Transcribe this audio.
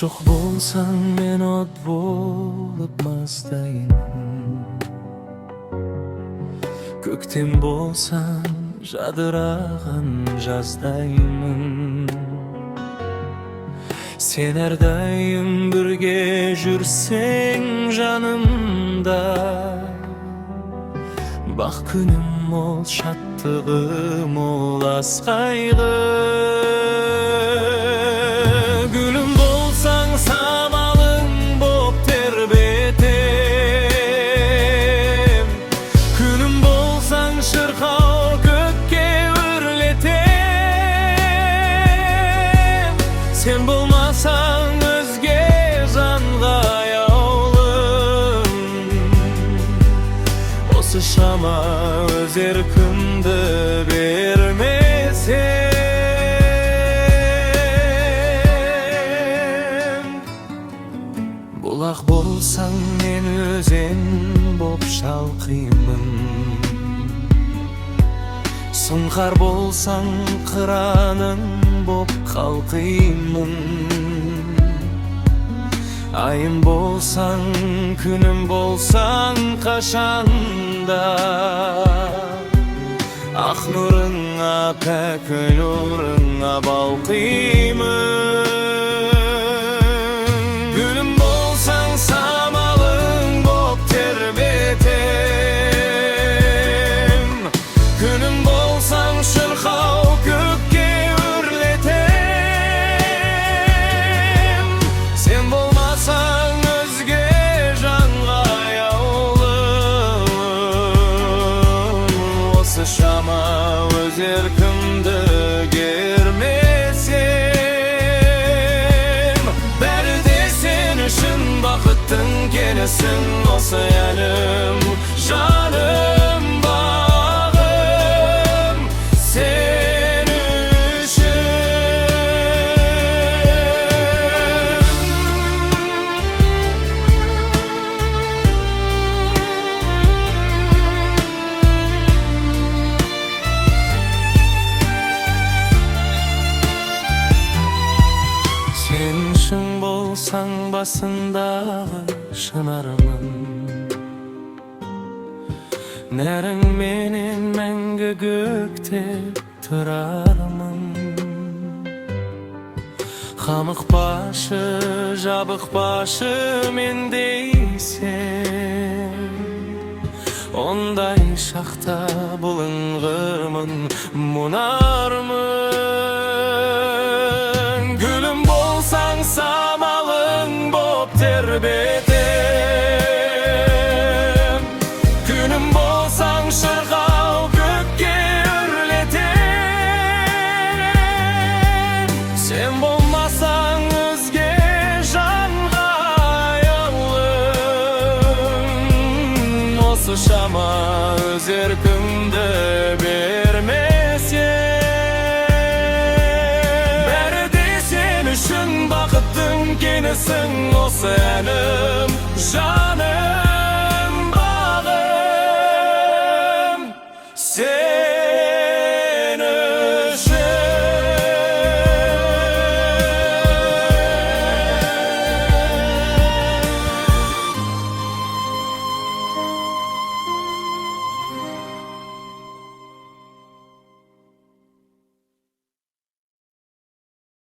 Şok bolsan men ot bolup mazdayım. Köktem bolsan jadırağan jazdayım. Sen her daim birge жүрсең жанымда. Bak günüm ol, şattığım ol, az kaygı. Gülüm bolsan samalın bop terbetem. Günüm bolsan şırkal kökке ürletem. Sen bolmasan özge janga yağlım. Osu şama öz erkimdi bermesem. Bulak bolsan men özen bop şalkıymın. Сұңқар болсаң қыраның боп қалқимын. Айым болсаң, күнім болсаң қашанда. Ақ нұрыңа, пәк нұрыңа балқимын. Гүлім болсаң, самалың боп тербетем. Күнім болсаң, шырқау көкке үрлетем. Sen болмасаң өзге жанға аяулым. Осы шама өз еркімді кермесем. Бәрі де сен үшін бақыттың кенесің. Осы әнім, жаным, бағым sen үшін. Sen үшін болсаң басындағы шынарымын. Нәрің менен мәңгі көкте тұрармын. Қамықпашы, жабықпашы мендейсен. Ондай шақта бұлыңғырмын, мұнармын. Гүлім болсаң самалың боп тербетем. Күнім болсаң шырқау көкке үрлетем. Sen болмасаң өзге жанға аяулым. Осы шама өз еркімді бермесем. Бәрі де сен үшін бақыттың кенесің. Осы әнім, жаным,